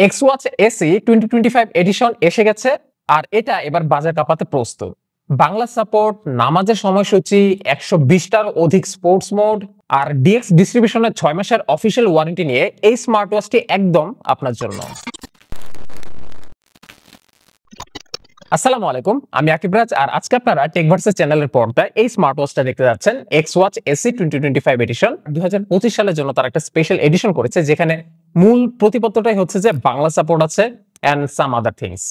X watch AC 2025 addition এসে গেছে আর এটা এবার বাজার কাঁপাতে প্রস্তুত। বাংলা সাপোর্ট, নামাজের সময়সূচি, 120টার অধিক স্পোর্টস মোড আর ডিএক্স ডিস্ট্রিবিউশনের 6 মাসের অফিসিয়াল ওয়ারেন্টি নিয়ে এই স্মার্ট ওয়াচটি একদম আপনার জন্য। আসসালামু আলাইকুম, আমি আকিব রাজ আর আজকে আপনারা টেকভার্সেস চ্যানেলের পর্দায় এই স্মার্ট ওয়াচটা দেখতে যাচ্ছেন। এক্স ওয়াচ এসি 2025 এডিশন 2025 সালের জন্য তারা একটা স্পেশাল এডিশন করেছে, যেখানে মূল প্রতিপাদ্যটাই হচ্ছে যে বাংলা সাপোর্ট আছে and some other things.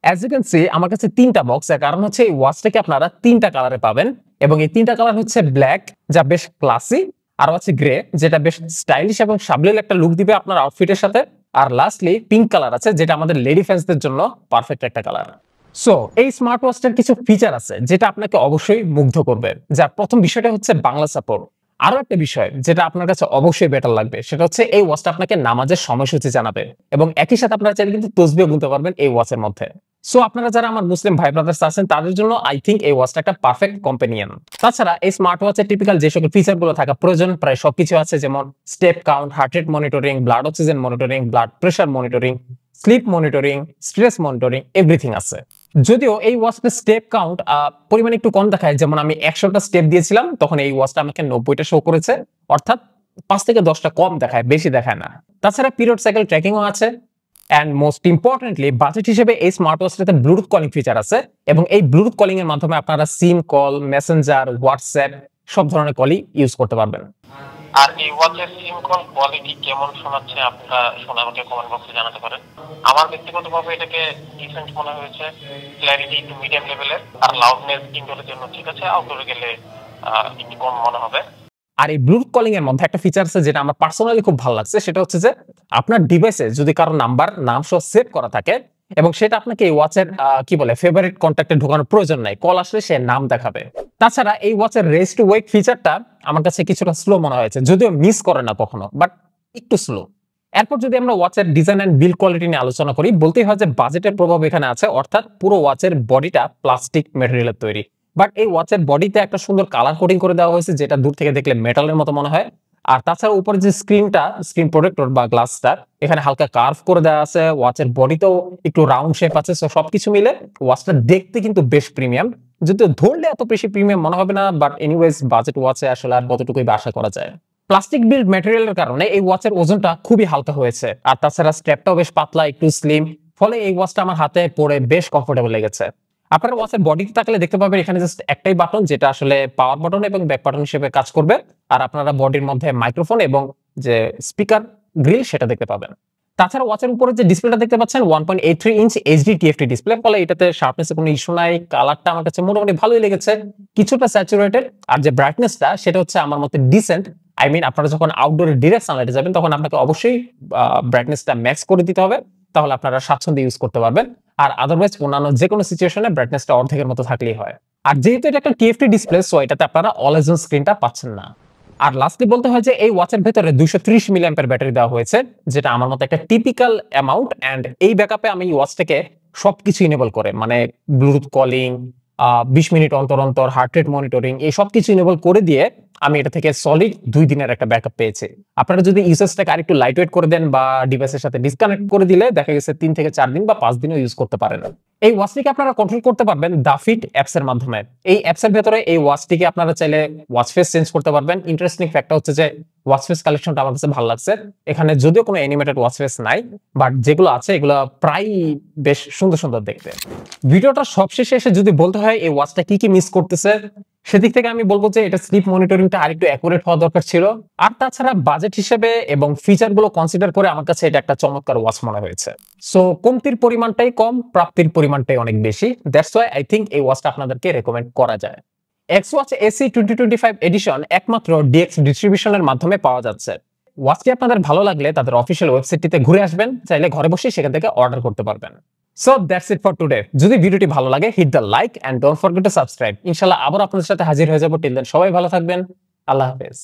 As you can see, আমার কাছে তিনটা বক্স, এর কারণ হচ্ছে এই ওয়াচটাকে আপনারা তিনটা কালারে পাবেন এবং এই তিনটা কালার হচ্ছে ব্ল্যাক, যা বেশ ক্লাসি, আর হচ্ছে গ্রে, যেটা বেশ স্টাইলিশ এবং সাবলীল একটা লুক দিবে আপনার আউটফিটের সাথে, আর লাস্টলি পিঙ্ক কালার আছে, যেটা আমাদের লেডি ফ্যান্সদের জন্য পারফেক্ট একটা কালার। সো এই স্মার্ট ওয়াচটার কিছু ফিচার আছে যেটা আপনাকে অবশ্যই মুগ্ধ করবে। যার প্রথম বিষয়টা হচ্ছে বাংলা সাপোর্ট। আরো একটা বিষয় যেটা আপনার কাছে অবশ্যই বেটার লাগবে, সেটা হচ্ছে এই ওয়াচটা আপনাকে নামাজের সময়সূচি জানাবে এবং একই সাথে আপনারা চাইলে কিন্তু তসবিহ গুনতে পারবেন এই ওয়াচের মধ্যে। সো আপনারা যারা আমার মুসলিম ভাই ব্রাদার্স আছেন তাদের জন্য আই থিঙ্ক এই ওয়াচটা একটা পারফেক্ট কম্পেনিয়ন। তাছাড়া এই স্মার্ট ওয়াচের টিপিক্যাল যে সকল ফিচার গুলো থাকা প্রয়োজন প্রায় সবকিছু আছে, যেমন step count, heart rate monitoring, blood oxygen monitoring, blood pressure monitoring, slip monitoring, stress monitoring, everything আছে। যদিও এই ওয়াচটার স্টেপ কাউন্ট পরিমাণে একটু কম দেখায়, যেমন আমি 100টা স্টেপ দিয়েছিলাম তখন এই ওয়াচটা আমাকে 90টা শো করেছে, অর্থাৎ 5 থেকে 10টা কম দেখায়, বেশি দেখায় না। তাছাড়া পিরিয়ড সাইকেল ট্র্যাকিংও আছে অ্যান্ড মোস্ট ইম্পর্টেন্টলি বাজেট হিসেবে এই স্মার্ট ওয়াচটাতে ব্লুটুথ কলিং ফিচার আছে এবং এই ব্লুটুথ কলিং এর মাধ্যমে আপনারা সিম কল, মেসেঞ্জার, হোয়াটসঅ্যাপ সব ধরনের কলই ইউজ করতে পারবেন। আর এই ওয়াচের সিম কল কোয়ালিটি কেমন শোনাচ্ছে আপনারা শুনে আমাকে কমেন্ট বক্সে জানাতে পারেন। আমার ব্যক্তিগতভাবে এটাকে ডিসেন্ট মনে হয়েছে, ক্ল্যারিটি একটু মিডিয়াম লেভেলের, আর লাউডনেস ইনডোরের জন্য ঠিক আছে, আউটডোরে গেলে একটু কম মনে হবে। আর এই ব্লুটুথ কলিং এর মধ্যে একটা ফিচার আছে যেটা আমার পার্সোনালি খুব ভালো লাগছে, সেটা হচ্ছে যে আপনার ডিভাইসে যদি কারো নাম সহ সেভ করা থাকে এবং সেটা আপনাকে এই ওয়াচের কি বলে ফেভারিট কন্ট্যাক্টে ঢোকানোর প্রয়োজন নাই, কল আসলে সে নাম দেখাবে। তাছাড়া এই ওয়াচের রেস্ট টু ওয়েক ফিচারটা আমার কাছে কিছুটা স্লো মনে হয়েছে, যদিও মিস করে না কখনো, বাট একটু স্লো। এরপর যদি আমরা ওয়াচের ডিজাইন এন্ড বিল্ড কোয়ালিটি নিয়ে আলোচনা করি, বলতেই হয় যে বাজেটের প্রভাব এখানে আছে, অর্থাৎ পুরো ওয়াচের বডিটা প্লাস্টিক ম্যাটেরিয়ালের তৈরি, বাট এই ওয়াচের বডিতে একটা সুন্দর কালার কোডিং করে দেওয়া হয়েছে, যেটা দূর থেকে দেখলে মেটালের মতো মনে হয়। আর তাছাড়া উপরে যে স্ক্রিন প্রোটেক্টর বা গ্লাসটা, এখানে হালকা কার্ভ করে দেওয়া আছে, ওয়াচের বডিতেও একটু রাউন্ড শেপ আছে। সো সবকিছু মিলে ওয়াচটা দেখতে কিন্তু বেশ প্রিমিয়াম, যদিও ধরলে এত বেশি প্রিমিয়াম মনে হবে না, বাট এনিওয়েজ বাজেট ওয়াচে আসলে আর কতটুকুই আশা করা যায়। প্লাস্টিক বিল্ড ম্যাটেরিয়ালের কারণে এই ওয়াচের ওজনটা খুবই হালকা হয়েছে, আর তাছাড়া স্ট্র্যাপটাও বেশ পাতলা, একটু স্লিম, ফলে এই ওয়াচটা আমার হাতে পরে বেশ কমফোর্টেবল লেগেছে। আপনারা ওয়াচের বডিতে তাকালে দেখতে পাবেন এখানে জাস্ট একটাই বাটন, যেটা আসলে পাওয়ার বাটন এবং ব্যাক বাটন হিসেবে কাজ করবে, আর আপনারা বডির মধ্যে মাইক্রোফোন এবং যে স্পিকার গ্রিল সেটা দেখতে পাবেন। তাছাড়া ওয়াচের উপরে যে ডিসপ্লেটা দেখতে পাচ্ছেন 1.83 ইঞ্চ এইচডি টিএফটি ডিসপ্লে, ফলে এটাতে শার্পনেসের কোনো ইস্যু নাই। কালারটা আমার কাছে মোটামুটি ভালোই লেগেছে, কিছুটা স্যাচুরেটেড, আর যে ব্রাইটনেসটা সেটা হচ্ছে আমার মতে ডিসেন্ট। আই মিন আপনারা যখন আউটডোরে ডিরেক্ট সানলাইটে যাবেন তখন আপনাকে অবশ্যই ব্রাইটনেসটা ম্যাক্স করে দিতে হবে, তাহলে আপনারা স্বাচ্ছন্দ্যে ইউজ করতে পারবেন। আর আদারওয়াইজ অন্যান্য যে কোনো সিচুয়েশনে ব্রাইটনেসটা অর্ধেকের মতো থাকলেই হয়। আর যেহেতু এটা একটা টিএফটি ডিসপ্লে, সো এটাতে আপনারা অলওয়েজ অন স্ক্রিনটা পাচ্ছেন না। আর লাস্টলি বলতে হয় যে এই ওয়াচের ভেতরে 230 মিলিঅ্যাম্পিয়ার ব্যাটারি দেওয়া হয়েছে, যেটা আমার মতে একটা টিপিক্যাল অ্যামাউন্ট। এন্ড এই ব্যাকআপে আমি ওয়াচটাকে সবকিছু ইনেবল করে, মানে ব্লুটুথ কলিং, 20 মিনিট অন্তর অন্তর হার্ট রেট মনিটরিং, এই সবকিছু ইনেবল করে দিয়ে আমি এটা থেকে সলিড 2 দিনের একটা ব্যাকআপ পেয়েছি। আপনারা যদি ইউসেজটাকে আরেকটু লাইট ওয়েট করে দেন বা ডিভাইসের সাথে ডিসকানেক্ট করে দিলে দেখা গেছে 3 থেকে 4 দিন বা 5 দিনও ইউজ করতে পারেন। এই ওয়াচটিকে আপনারা কন্ট্রোল করতে পারবেন দাফিট অ্যাপস এর মাধ্যমে। এই অ্যাপস এর ভেতরে এই ওয়াচটিকে আপনারা চাইলে ওয়াচ ফেস চেঞ্জ করতে পারবেন। ইন্টারেস্টিং ফ্যাক্টর হচ্ছে যে ওয়াচ ফেস কালেকশনটা আমার কাছে ভালো লাগছে। এখানে যদিও কোনো অ্যানিমেটেড ওয়াচ ফেস নাই, বাট যেগুলো আছে এগুলো প্রায় বেশ সুন্দর সুন্দর দেখতে। ভিডিওটা সবশেষে এসে যদি বলতে হয় এই ওয়াচটা কি কি মিস করতেছে, সেদিক থেকে আমি বলবো যে এটা স্লিপ মনিটরিংটা আরেকটু অ্যাকুরেট হওয়া দরকার ছিল। আর তাছাড়া বাজেট হিসেবে এবং ফিচার গুলো কনসিডার করে আমার কাছে এটা একটা চমৎকার ওয়াচ মনে হয়েছে। সো কমতির পরিমাণটাই কম, প্রাপ্তির পরিমাণটাই অনেক বেশি। দ্যাটস ওয়াই আই থিঙ্ক এই ওয়াচটা আপনাদেরকে রেকমেন্ড করা যায়। এক্স ওয়াচ এসি 2025 এডিশন একমাত্র ডিএক্স ডিস্ট্রিবিউশনের মাধ্যমে পাওয়া যাচ্ছে। ওয়াচটি আপনাদের ভালো লাগলে তাদের অফিসিয়াল ওয়েবসাইটটিতে ঘুরে আসবেন, চাইলে ঘরে বসে সেখান থেকে অর্ডার করতে পারবেন। So that's it for today. যদি ভিডিওটি ভালো লাগে hit the like and don't forget to subscribe. ইনশাআল্লাহ আবার আপনাদের সাথে হাজির হয়ে যাবো। টিল দেন সবাই ভালো থাকবেন। আল্লাহ হাফেজ।